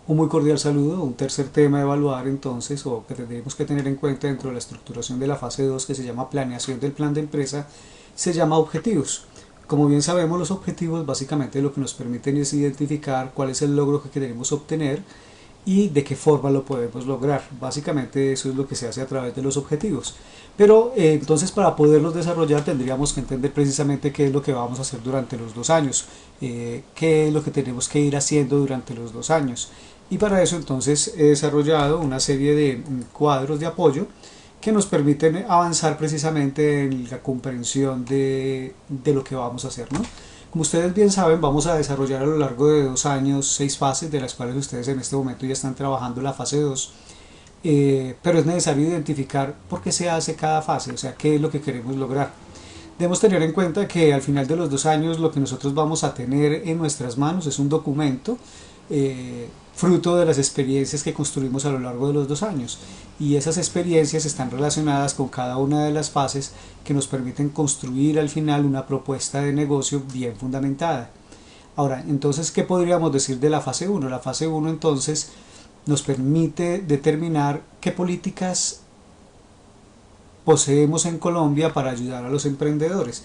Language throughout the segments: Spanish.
Un muy cordial saludo. Un tercer tema a evaluar entonces, o que tendremos que tener en cuenta dentro de la estructuración de la fase 2, que se llama planeación del plan de empresa, se llama objetivos. Como bien sabemos, los objetivos básicamente lo que nos permiten es identificar cuál es el logro que queremos obtener y de qué forma lo podemos lograr. Básicamente eso es lo que se hace a través de los objetivos. Pero entonces, para poderlos desarrollar tendríamos que entender precisamente qué es lo que vamos a hacer durante los 2 años, qué es lo que tenemos que ir haciendo durante los 2 años. Y para eso entonces he desarrollado una serie de cuadros de apoyo que nos permiten avanzar precisamente en la comprensión de lo que vamos a hacer, ¿no? Como ustedes bien saben, vamos a desarrollar a lo largo de 2 años 6 fases, de las cuales ustedes en este momento ya están trabajando la fase 2, pero es necesario identificar por qué se hace cada fase, o sea, qué es lo que queremos lograr. Debemos tener en cuenta que al final de los 2 años lo que nosotros vamos a tener en nuestras manos es un documento fruto de las experiencias que construimos a lo largo de los 2 años, y esas experiencias están relacionadas con cada una de las fases que nos permiten construir al final una propuesta de negocio bien fundamentada. Ahora, entonces, ¿qué podríamos decir de la fase 1? La fase 1 entonces nos permite determinar qué políticas poseemos en Colombia para ayudar a los emprendedores.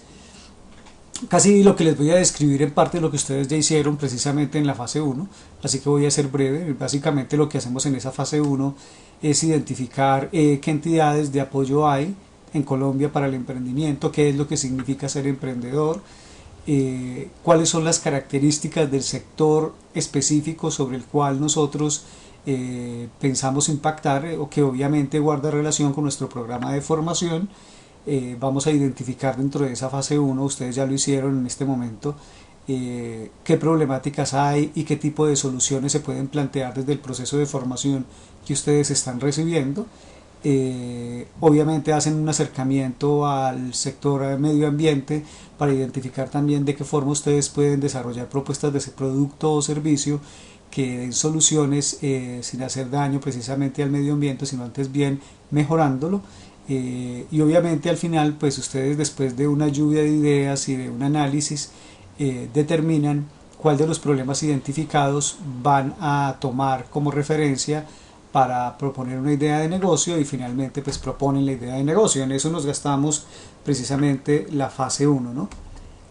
Casi lo que les voy a describir en parte de lo que ustedes ya hicieron precisamente en la fase 1, así que voy a ser breve. Básicamente lo que hacemos en esa fase 1 es identificar qué entidades de apoyo hay en Colombia para el emprendimiento, qué es lo que significa ser emprendedor, cuáles son las características del sector específico sobre el cual nosotros pensamos impactar, o que obviamente guarda relación con nuestro programa de formación. Vamos a identificar dentro de esa fase 1, ustedes ya lo hicieron en este momento, qué problemáticas hay y qué tipo de soluciones se pueden plantear desde el proceso de formación que ustedes están recibiendo. Obviamente hacen un acercamiento al sector medio ambiente para identificar también de qué forma ustedes pueden desarrollar propuestas de ese producto o servicio que den soluciones sin hacer daño precisamente al medio ambiente, sino antes bien mejorándolo. Y obviamente al final, pues ustedes, después de una lluvia de ideas y de un análisis, determinan cuál de los problemas identificados van a tomar como referencia para proponer una idea de negocio, y finalmente pues proponen la idea de negocio. En eso nos gastamos precisamente la fase 1, ¿no?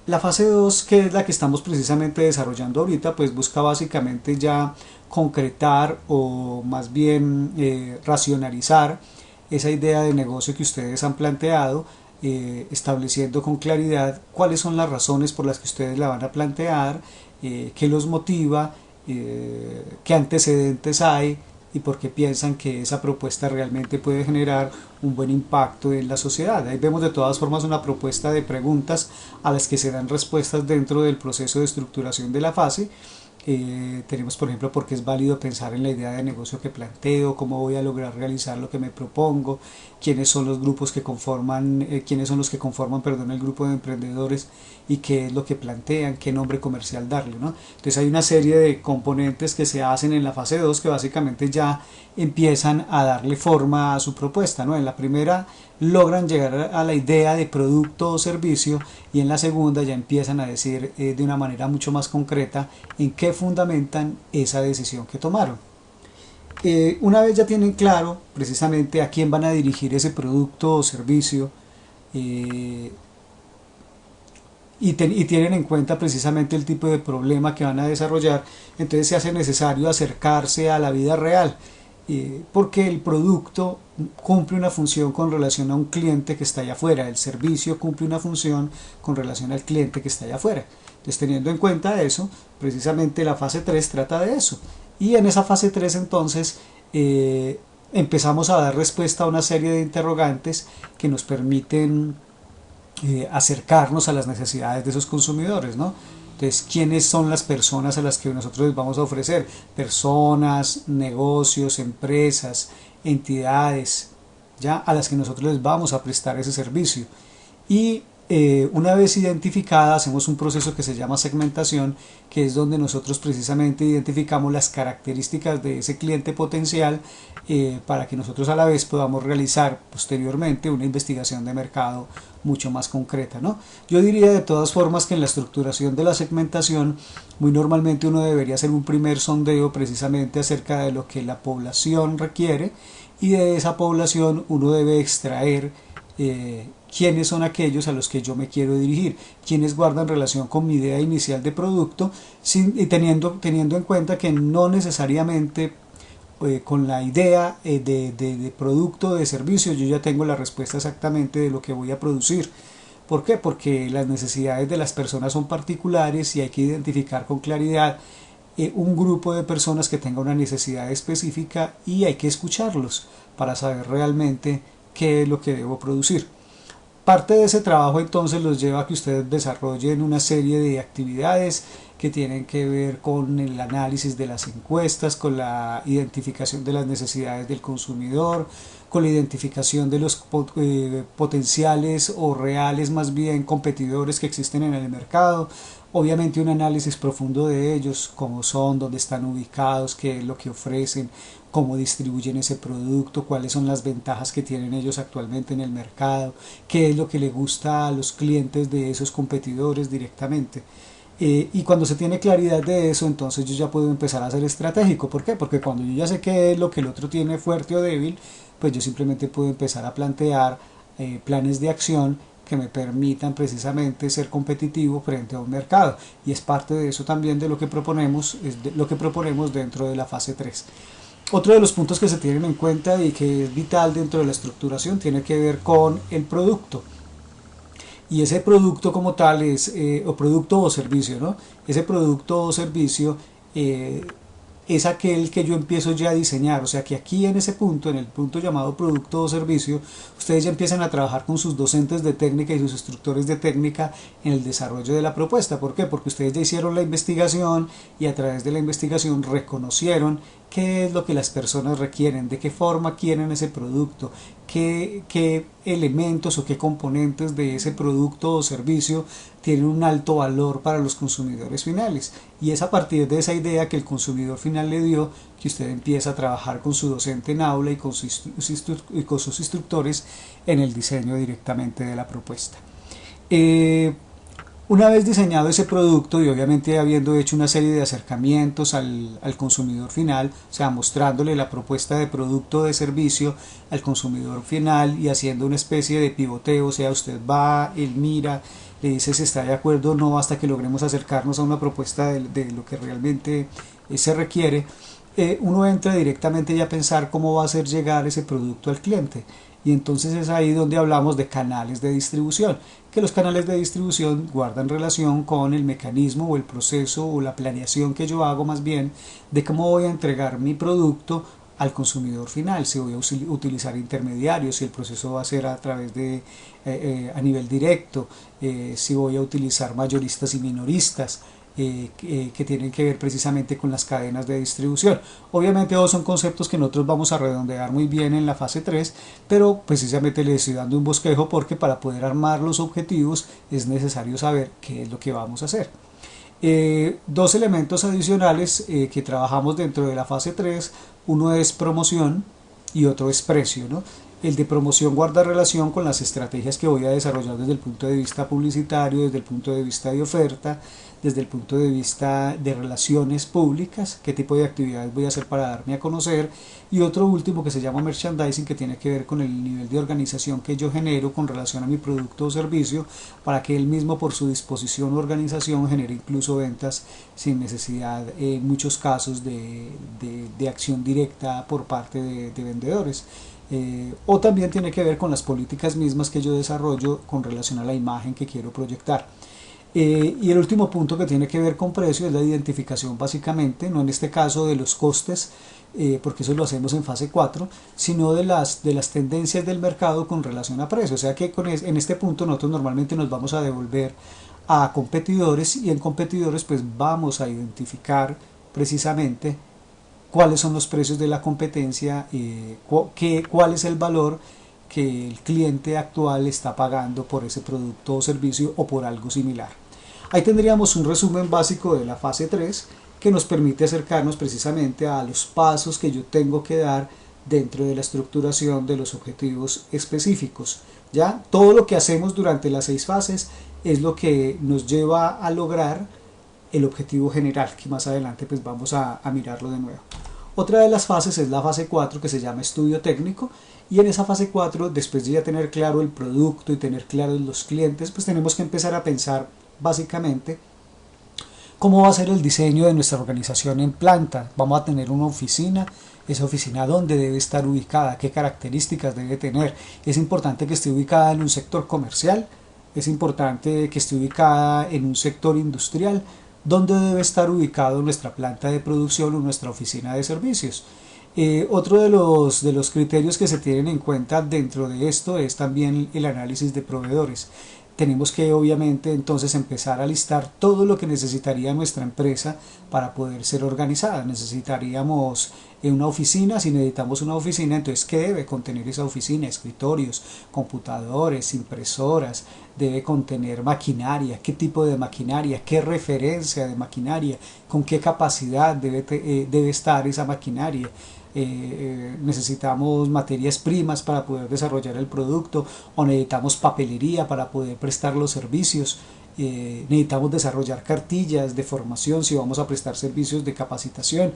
La fase 2, que es la que estamos precisamente desarrollando ahorita, pues busca básicamente ya concretar, o más bien racionalizar esa idea de negocio que ustedes han planteado, estableciendo con claridad cuáles son las razones por las que ustedes la van a plantear, qué los motiva, qué antecedentes hay y por qué piensan que esa propuesta realmente puede generar un buen impacto en la sociedad. Ahí vemos de todas formas una propuesta de preguntas a las que se dan respuestas dentro del proceso de estructuración de la fase. Tenemos, por ejemplo, por qué es válido pensar en la idea de negocio que planteo, cómo voy a lograr realizar lo que me propongo, quiénes son los grupos que conforman, quiénes son los que conforman, perdón, el grupo de emprendedores, y qué es lo que plantean, qué nombre comercial darle, ¿no? Entonces hay una serie de componentes que se hacen en la fase 2 que básicamente ya empiezan a darle forma a su propuesta, ¿no? En la primera logran llegar a la idea de producto o servicio, y en la segunda ya empiezan a decir de una manera mucho más concreta en qué fundamentan esa decisión que tomaron. Una vez ya tienen claro precisamente a quién van a dirigir ese producto o servicio, y tienen en cuenta precisamente el tipo de problema que van a desarrollar, entonces se hace necesario acercarse a la vida real, porque el producto cumple una función con relación a un cliente que está allá afuera, el servicio cumple una función con relación al cliente que está allá afuera. Entonces, teniendo en cuenta eso, precisamente la fase 3 trata de eso, y en esa fase 3 entonces empezamos a dar respuesta a una serie de interrogantes que nos permiten acercarnos a las necesidades de esos consumidores, ¿no? Entonces, ¿quiénes son las personas a las que nosotros les vamos a ofrecer? Personas, negocios, empresas, entidades, ya, a las que nosotros les vamos a prestar ese servicio. Y Una vez identificada, hacemos un proceso que se llama segmentación, que es donde nosotros precisamente identificamos las características de ese cliente potencial, para que nosotros a la vez podamos realizar posteriormente una investigación de mercado mucho más concreta, ¿no? Yo diría de todas formas que en la estructuración de la segmentación muy normalmente uno debería hacer un primer sondeo precisamente acerca de lo que la población requiere, y de esa población uno debe extraer quiénes son aquellos a los que yo me quiero dirigir, quiénes guardan relación con mi idea inicial de producto, y teniendo en cuenta que no necesariamente con la idea de producto o de servicio yo ya tengo la respuesta exactamente de lo que voy a producir. ¿Por qué? Porque las necesidades de las personas son particulares y hay que identificar con claridad un grupo de personas que tenga una necesidad específica, y hay que escucharlos para saber realmente qué es lo que debo producir. Parte de ese trabajo entonces los lleva a que ustedes desarrollen una serie de actividades que tienen que ver con el análisis de las encuestas, con la identificación de las necesidades del consumidor, con la identificación de los potenciales o reales más bien competidores que existen en el mercado. Obviamente un análisis profundo de ellos, cómo son, dónde están ubicados, qué es lo que ofrecen, cómo distribuyen ese producto, cuáles son las ventajas que tienen ellos actualmente en el mercado, qué es lo que le gusta a los clientes de esos competidores directamente. Y cuando se tiene claridad de eso, entonces yo ya puedo empezar a ser estratégico. ¿Por qué? Porque cuando yo ya sé qué es lo que el otro tiene fuerte o débil, pues yo simplemente puedo empezar a plantear planes de acción que me permitan precisamente ser competitivo frente a un mercado, y es parte de eso también de lo que proponemos, lo que proponemos dentro de la fase 3. Otro de los puntos que se tienen en cuenta y que es vital dentro de la estructuración tiene que ver con el producto, y ese producto como tal es o producto o servicio, ¿no? Ese producto o servicio es aquel que yo empiezo ya a diseñar. O sea que aquí en ese punto, en el punto llamado producto o servicio, ustedes ya empiezan a trabajar con sus docentes de técnica y sus instructores de técnica en el desarrollo de la propuesta. ¿Por qué? Porque ustedes ya hicieron la investigación y a través de la investigación reconocieron qué es lo que las personas requieren, de qué forma quieren ese producto, qué elementos o qué componentes de ese producto o servicio tienen un alto valor para los consumidores finales. Y es a partir de esa idea que el consumidor final le dio que usted empieza a trabajar con su docente en aula y con sus instructores en el diseño directamente de la propuesta. Una vez diseñado ese producto y obviamente habiendo hecho una serie de acercamientos al consumidor final, o sea, mostrándole la propuesta de producto o de servicio al consumidor final y haciendo una especie de pivoteo, o sea, usted va, él mira, le dice si está de acuerdo o no hasta que logremos acercarnos a una propuesta de lo que realmente se requiere. Uno entra directamente ya a pensar cómo va a hacer llegar ese producto al cliente. Y entonces es ahí donde hablamos de canales de distribución, que los canales de distribución guardan relación con el mecanismo o el proceso o la planeación que yo hago más bien de cómo voy a entregar mi producto al consumidor final, si voy a utilizar intermediarios, si el proceso va a ser a través de a nivel directo, si voy a utilizar mayoristas y minoristas, que tienen que ver precisamente con las cadenas de distribución. Obviamente todos son conceptos que nosotros vamos a redondear muy bien en la fase 3, pero precisamente les estoy dando un bosquejo porque para poder armar los objetivos es necesario saber qué es lo que vamos a hacer. Dos elementos adicionales que trabajamos dentro de la fase 3, uno es promoción y otro es precio, ¿no? El de promoción guarda relación con las estrategias que voy a desarrollar desde el punto de vista publicitario, desde el punto de vista de oferta, desde el punto de vista de relaciones públicas, qué tipo de actividades voy a hacer para darme a conocer, y otro último que se llama merchandising, que tiene que ver con el nivel de organización que yo genero con relación a mi producto o servicio, para que él mismo por su disposición o organización genere incluso ventas sin necesidad en muchos casos de acción directa por parte de vendedores. O también tiene que ver con las políticas mismas que yo desarrollo con relación a la imagen que quiero proyectar. Y el último punto que tiene que ver con precio es la identificación básicamente, no en este caso de los costes, porque eso lo hacemos en fase 4, sino de las tendencias del mercado con relación a precio. O sea que en este punto nosotros normalmente nos vamos a devolver a competidores, y en competidores pues vamos a identificar precisamente cuáles son los precios de la competencia, cuál es el valor que el cliente actual está pagando por ese producto o servicio o por algo similar. Ahí tendríamos un resumen básico de la fase 3 que nos permite acercarnos precisamente a los pasos que yo tengo que dar dentro de la estructuración de los objetivos específicos. ¿Ya? Todo lo que hacemos durante las 6 fases es lo que nos lleva a lograr el objetivo general, que más adelante pues vamos a mirarlo de nuevo. Otra de las fases es la fase 4, que se llama estudio técnico, y en esa fase 4, después de ya tener claro el producto y tener claros los clientes, pues tenemos que empezar a pensar básicamente cómo va a ser el diseño de nuestra organización en planta. Vamos a tener una oficina, esa oficina dónde debe estar ubicada, qué características debe tener. Es importante que esté ubicada en un sector comercial, es importante que esté ubicada en un sector industrial, dónde debe estar ubicado nuestra planta de producción o nuestra oficina de servicios. Otro de los criterios que se tienen en cuenta dentro de esto es también el análisis de proveedores. Tenemos que obviamente entonces empezar a listar todo lo que necesitaría nuestra empresa para poder ser organizada. Necesitaríamos una oficina, si necesitamos una oficina, entonces ¿qué debe contener esa oficina? Escritorios, computadores, impresoras, debe contener maquinaria, qué tipo de maquinaria, qué referencia de maquinaria, con qué capacidad debe estar esa maquinaria. Necesitamos materias primas para poder desarrollar el producto, o necesitamos papelería para poder prestar los servicios. Necesitamos desarrollar cartillas de formación si vamos a prestar servicios de capacitación.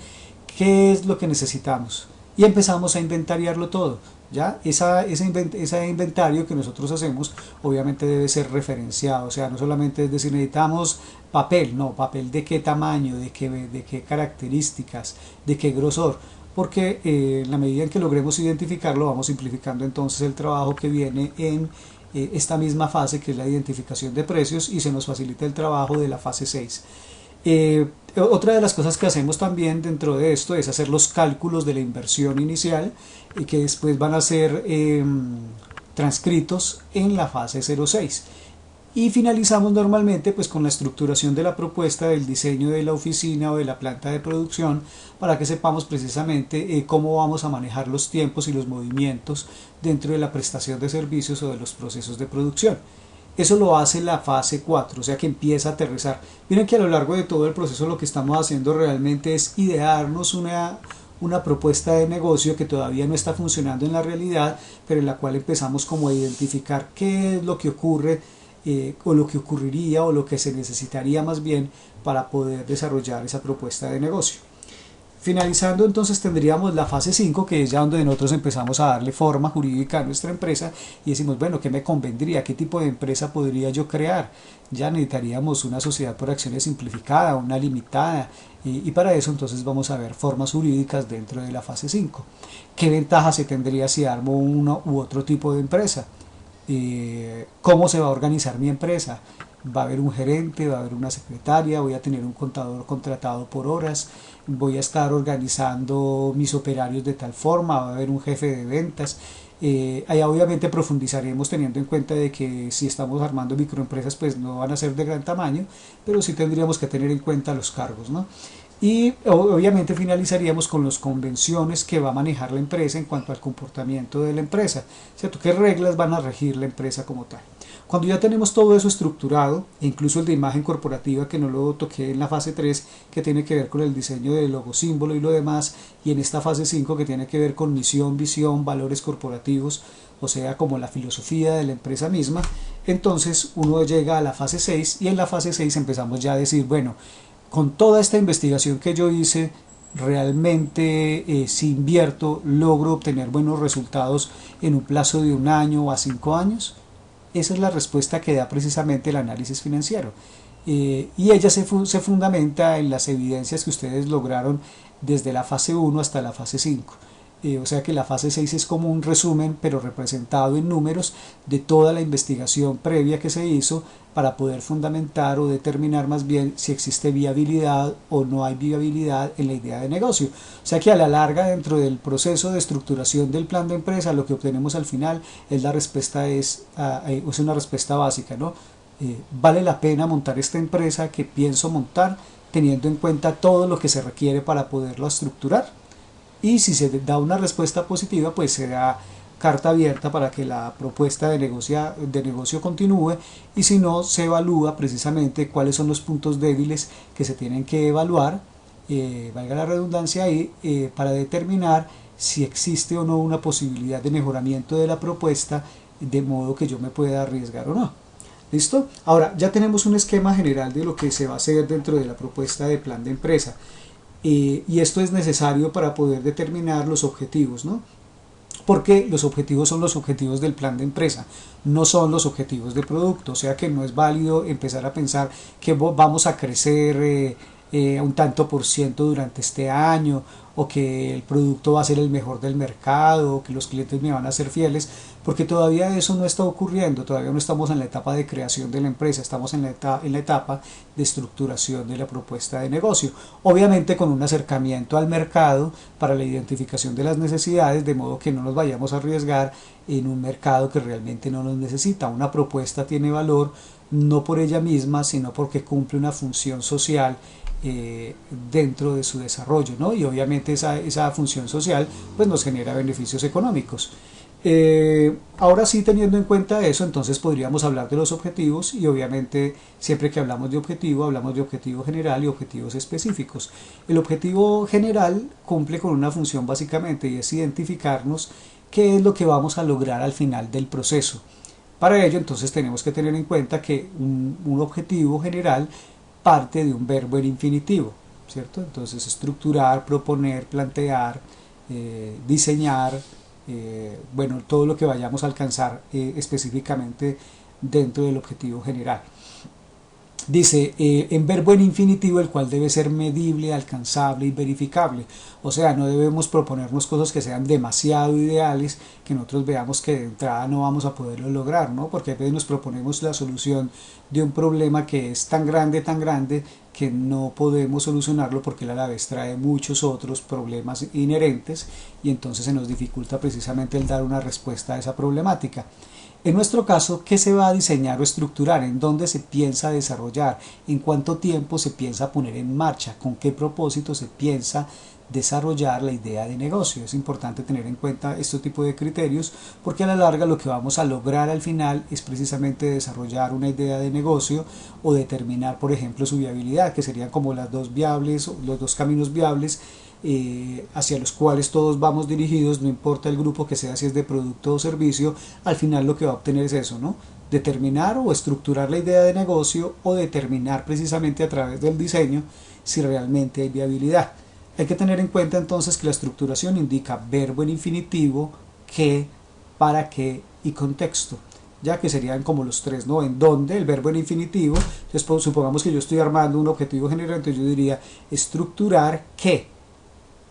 ¿Qué es lo que necesitamos? Y empezamos a inventariarlo todo. ¿Ya? Ese inventario que nosotros hacemos obviamente debe ser referenciado, o sea, no solamente es decir necesitamos papel, no, papel de qué tamaño, de qué características, de qué grosor, porque en la medida en que logremos identificarlo vamos simplificando entonces el trabajo que viene en esta misma fase, que es la identificación de precios, y se nos facilita el trabajo de la fase 6. Otra de las cosas que hacemos también dentro de esto es hacer los cálculos de la inversión inicial y que después van a ser transcritos en la fase 06. Y finalizamos normalmente pues con la estructuración de la propuesta del diseño de la oficina o de la planta de producción, para que sepamos precisamente cómo vamos a manejar los tiempos y los movimientos dentro de la prestación de servicios o de los procesos de producción. Eso lo hace la fase 4, o sea que empieza a aterrizar. Miren que a lo largo de todo el proceso lo que estamos haciendo realmente es idearnos una propuesta de negocio que todavía no está funcionando en la realidad, pero en la cual empezamos como a identificar qué es lo que ocurre o lo que ocurriría o lo que se necesitaría más bien para poder desarrollar esa propuesta de negocio. Finalizando entonces tendríamos la fase 5, que es ya donde nosotros empezamos a darle forma jurídica a nuestra empresa y decimos, bueno, ¿qué me convendría? ¿Qué tipo de empresa podría yo crear? Ya necesitaríamos una sociedad por acciones simplificada, una limitada, y para eso entonces vamos a ver formas jurídicas dentro de la fase 5. ¿Qué ventajas se tendría si armo uno u otro tipo de empresa? ¿Cómo se va a organizar mi empresa? Va a haber un gerente, va a haber una secretaria, voy a tener un contador contratado por horas, voy a estar organizando mis operarios de tal forma, va a haber un jefe de ventas. Allá obviamente profundizaremos teniendo en cuenta de que si estamos armando microempresas pues no van a ser de gran tamaño, pero sí tendríamos que tener en cuenta los cargos, ¿no? Y obviamente finalizaríamos con las convenciones que va a manejar la empresa en cuanto al comportamiento de la empresa, ¿cierto? ¿Qué reglas van a regir la empresa como tal? Cuando ya tenemos todo eso estructurado, incluso el de imagen corporativa, que no lo toqué en la fase 3, que tiene que ver con el diseño del logo símbolo y lo demás, y en esta fase 5 que tiene que ver con misión, visión, valores corporativos, o sea, como la filosofía de la empresa misma, entonces uno llega a la fase 6 y en la fase 6 empezamos ya a decir, bueno, con toda esta investigación que yo hice, realmente si invierto logro obtener buenos resultados en un plazo de 1 año a 5 años. Esa es la respuesta que da precisamente el análisis financiero, y ella se fundamenta en las evidencias que ustedes lograron desde la fase 1 hasta la fase 5. O sea que la fase 6 es como un resumen, pero representado en números, de toda la investigación previa que se hizo para poder fundamentar o determinar más bien si existe viabilidad o no hay viabilidad en la idea de negocio. O sea que a la larga, dentro del proceso de estructuración del plan de empresa, lo que obtenemos al final es es una respuesta básica, ¿no? ¿Vale la pena montar esta empresa que pienso montar, teniendo en cuenta todo lo que se requiere para poderla estructurar? Y si se da una respuesta positiva, pues se da carta abierta para que la propuesta de negocio continúe, y si no, se evalúa precisamente cuáles son los puntos débiles que se tienen que evaluar, valga la redundancia ahí, para determinar si existe o no una posibilidad de mejoramiento de la propuesta, de modo que yo me pueda arriesgar o no. ¿Listo? Ahora ya tenemos un esquema general de lo que se va a hacer dentro de la propuesta de plan de empresa, y esto es necesario para poder determinar los objetivos, ¿no? Porque los objetivos son los objetivos del plan de empresa, no son los objetivos de producto. O sea que no es válido empezar a pensar que vamos a crecer un tanto por ciento durante este año, o que el producto va a ser el mejor del mercado, o que los clientes me van a ser fieles, porque todavía eso no está ocurriendo. Todavía no estamos en la etapa de creación de la empresa, estamos en la etapa de estructuración de la propuesta de negocio, obviamente con un acercamiento al mercado para la identificación de las necesidades, de modo que no nos vayamos a arriesgar en un mercado que realmente no nos necesita. Una propuesta tiene valor no por ella misma, sino porque cumple una función social dentro de su desarrollo, ¿no? Y obviamente esa función social pues nos genera beneficios económicos. Ahora sí, teniendo en cuenta eso, entonces podríamos hablar de los objetivos, y obviamente siempre que hablamos de objetivo general y objetivos específicos. El objetivo general cumple con una función básicamente, y es identificarnos qué es lo que vamos a lograr al final del proceso. Para ello entonces tenemos que tener en cuenta que un objetivo general parte de un verbo en infinitivo, ¿cierto? Entonces estructurar, proponer, plantear, diseñar, bueno, todo lo que vayamos a alcanzar específicamente dentro del objetivo general. Dice, en verbo en infinitivo, el cual debe ser medible, alcanzable y verificable. O sea, no debemos proponernos cosas que sean demasiado ideales, que nosotros veamos que de entrada no vamos a poderlo lograr, ¿no? Porque a veces nos proponemos la solución de un problema que es tan grande, que no podemos solucionarlo, porque él a la vez trae muchos otros problemas inherentes, y entonces se nos dificulta precisamente el dar una respuesta a esa problemática. En nuestro caso, ¿qué se va a diseñar o estructurar? ¿En dónde se piensa desarrollar? ¿En cuánto tiempo se piensa poner en marcha? ¿Con qué propósito se piensa desarrollar la idea de negocio? Es importante tener en cuenta este tipo de criterios, porque a la larga lo que vamos a lograr al final es precisamente desarrollar una idea de negocio, o determinar, por ejemplo, su viabilidad, que serían como los dos caminos viables hacia los cuales todos vamos dirigidos, no importa el grupo que sea, si es de producto o servicio. Al final lo que va a obtener es eso, ¿no? Determinar o estructurar la idea de negocio, o determinar precisamente a través del diseño si realmente hay viabilidad. Hay que tener en cuenta entonces que la estructuración indica verbo en infinitivo, qué, para qué y contexto, ya que serían como los tres, ¿no? En dónde, el verbo en infinitivo. Entonces, supongamos que yo estoy armando un objetivo general, entonces yo diría estructurar qué,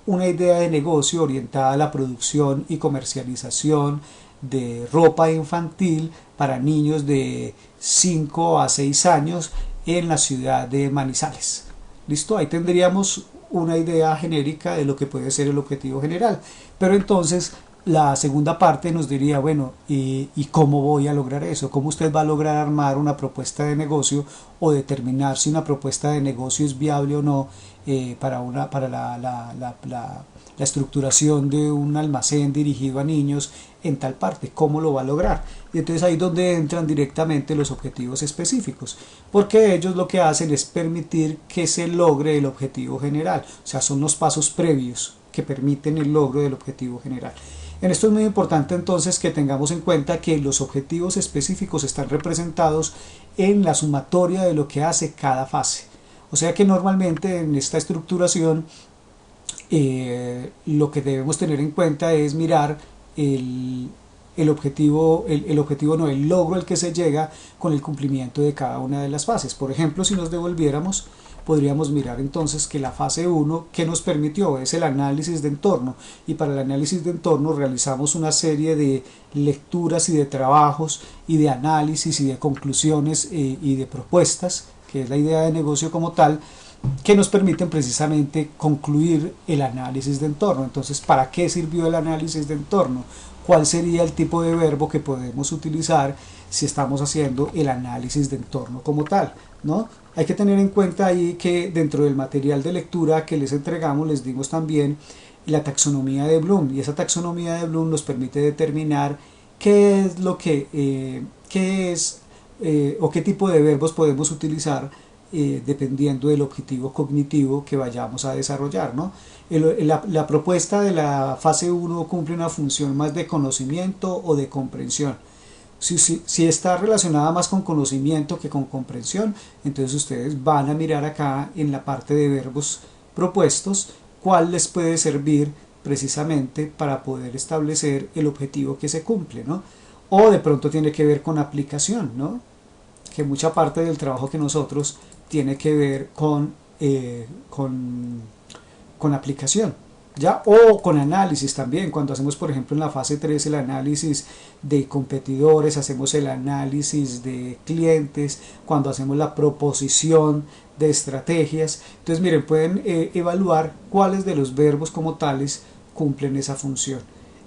una idea de negocio orientada a la producción y comercialización de ropa infantil para niños de 5 a 6 años en la ciudad de Manizales. ¿Listo? Ahí tendríamos una idea genérica de lo que puede ser el objetivo general. Pero entonces la segunda parte nos diría, bueno, ¿y cómo voy a lograr eso? ¿Cómo usted va a lograr armar una propuesta de negocio, o determinar si una propuesta de negocio es viable o no, para la estructuración de un almacén dirigido a niños en tal parte? ¿Cómo lo va a lograr? Y entonces ahí es donde entran directamente los objetivos específicos, porque ellos lo que hacen es permitir que se logre el objetivo general. O sea, son los pasos previos que permiten el logro del objetivo general. En esto es muy importante entonces que tengamos en cuenta que los objetivos específicos están representados en la sumatoria de lo que hace cada fase. O sea que normalmente en esta estructuración lo que debemos tener en cuenta es mirar el objetivo, no, el logro al que se llega con el cumplimiento de cada una de las fases. Por ejemplo, si nos devolviéramos, podríamos mirar entonces que la fase 1, ¿qué nos permitió? Es el análisis de entorno, y para el análisis de entorno realizamos una serie de lecturas y de trabajos y de análisis y de conclusiones y de propuestas, que es la idea de negocio como tal, que nos permiten precisamente concluir el análisis de entorno. Entonces, ¿para qué sirvió el análisis de entorno? ¿Cuál sería el tipo de verbo que podemos utilizar si estamos haciendo el análisis de entorno como tal, ¿no? Hay que tener en cuenta ahí que dentro del material de lectura que les entregamos les dimos también la taxonomía de Bloom, y esa taxonomía de Bloom nos permite determinar qué es lo que o qué tipo de verbos podemos utilizar dependiendo del objetivo cognitivo que vayamos a desarrollar, ¿no? La propuesta de la fase 1 cumple una función más de conocimiento o de comprensión. Si está relacionada más con conocimiento que con comprensión, entonces ustedes van a mirar acá en la parte de verbos propuestos cuál les puede servir precisamente para poder establecer el objetivo que se cumple, ¿no? O de pronto tiene que ver con aplicación, ¿no? Que mucha parte del trabajo que nosotros tiene que ver con aplicación, ¿ya? O con análisis también, cuando hacemos por ejemplo en la fase 3 el análisis de competidores, hacemos el análisis de clientes, cuando hacemos la proposición de estrategias. Entonces miren, pueden evaluar cuáles de los verbos como tales cumplen esa función.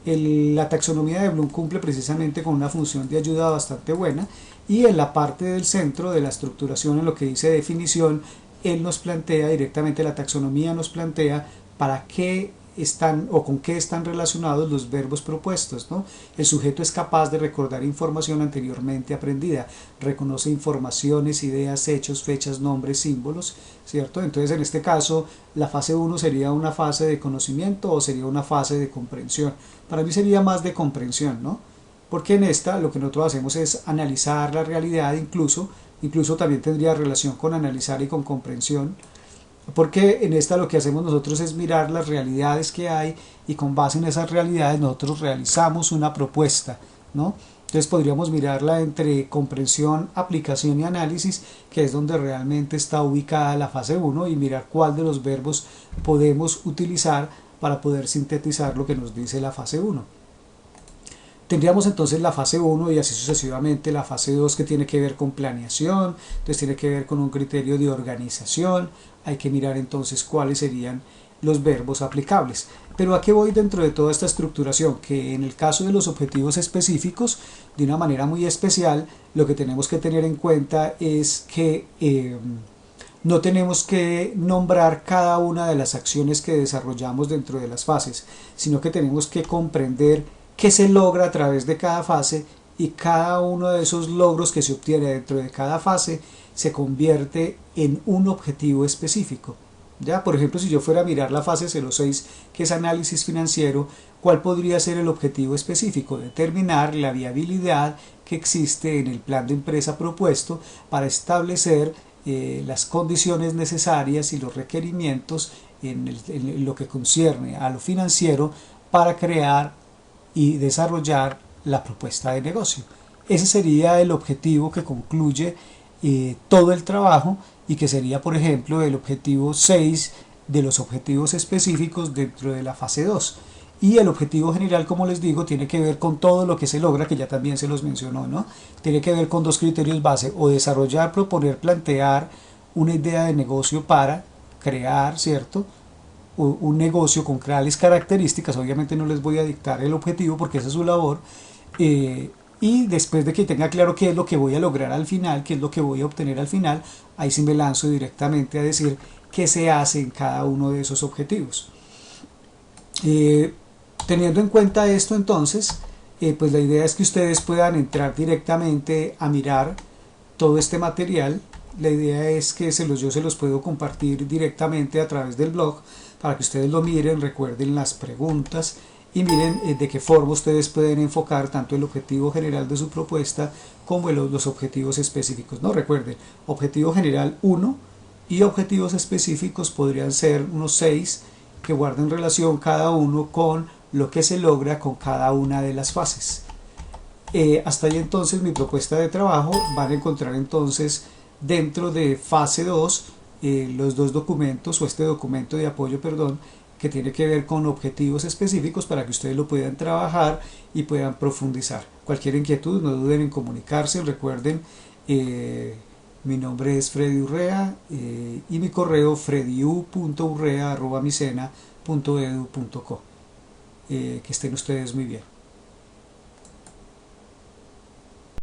La taxonomía de Bloom cumple precisamente con una función de ayuda bastante buena, y en la parte del centro de la estructuración, en lo que dice definición, él nos plantea directamente, la taxonomía nos plantea para qué están o con qué están relacionados los verbos propuestos, ¿no? El sujeto es capaz de recordar información anteriormente aprendida, reconoce informaciones, ideas, hechos, fechas, nombres, símbolos, ¿cierto? Entonces en este caso la fase 1 sería una fase de conocimiento o sería una fase de comprensión. Para mí sería más de comprensión, ¿no? Porque en esta lo que nosotros hacemos es analizar la realidad, incluso también tendría relación con analizar y con comprensión, porque en esta lo que hacemos nosotros es mirar las realidades que hay, y con base en esas realidades nosotros realizamos una propuesta, ¿no? Entonces podríamos mirarla entre comprensión, aplicación y análisis, que es donde realmente está ubicada la fase 1, y mirar cuál de los verbos podemos utilizar para poder sintetizar lo que nos dice la fase 1. Tendríamos entonces la fase 1 y así sucesivamente la fase 2, que tiene que ver con planeación, entonces tiene que ver con un criterio de organización. Hay que mirar entonces cuáles serían los verbos aplicables. Pero ¿a qué voy dentro de toda esta estructuración? Que en el caso de los objetivos específicos, de una manera muy especial, lo que tenemos que tener en cuenta es que no tenemos que nombrar cada una de las acciones que desarrollamos dentro de las fases, sino que tenemos que comprender qué se logra a través de cada fase, y cada uno de esos logros que se obtiene dentro de cada fase se convierte en un objetivo específico. ¿Ya? Por ejemplo, si yo fuera a mirar la fase 06, que es análisis financiero, ¿cuál podría ser el objetivo específico? Determinar la viabilidad que existe en el plan de empresa propuesto para establecer las condiciones necesarias y los requerimientos en lo que concierne a lo financiero para crear y desarrollar la propuesta de negocio. Ese sería el objetivo que concluye todo el trabajo, y que sería, por ejemplo, el objetivo 6 de los objetivos específicos dentro de la fase 2. Y el objetivo general, como les digo, tiene que ver con todo lo que se logra, que ya también se los mencionó, ¿no? Tiene que ver con dos criterios base: o desarrollar, proponer, plantear una idea de negocio para crear, ¿cierto?, un negocio con tales características. Obviamente no les voy a dictar el objetivo porque esa es su labor, y después de que tenga claro qué es lo que voy a lograr al final, qué es lo que voy a obtener al final, ahí sí me lanzo directamente a decir qué se hace en cada uno de esos objetivos. Teniendo en cuenta esto, entonces, pues la idea es que ustedes puedan entrar directamente a mirar todo este material. La idea es que yo se los puedo compartir directamente a través del blog para que ustedes lo miren, recuerden las preguntas y miren de qué forma ustedes pueden enfocar tanto el objetivo general de su propuesta como los objetivos específicos, ¿no? Recuerden, objetivo general 1 y objetivos específicos podrían ser unos 6 que guarden relación cada uno con lo que se logra con cada una de las fases. Hasta ahí entonces mi propuesta de trabajo. Van a encontrar entonces dentro de fase 2 los dos documentos, o este documento de apoyo, perdón, que tiene que ver con objetivos específicos, para que ustedes lo puedan trabajar y puedan profundizar. Cualquier inquietud, no duden en comunicarse. Recuerden, mi nombre es Freddy Urrea, y mi correo fredyu.urrea@micena.edu.co. Que estén ustedes muy bien.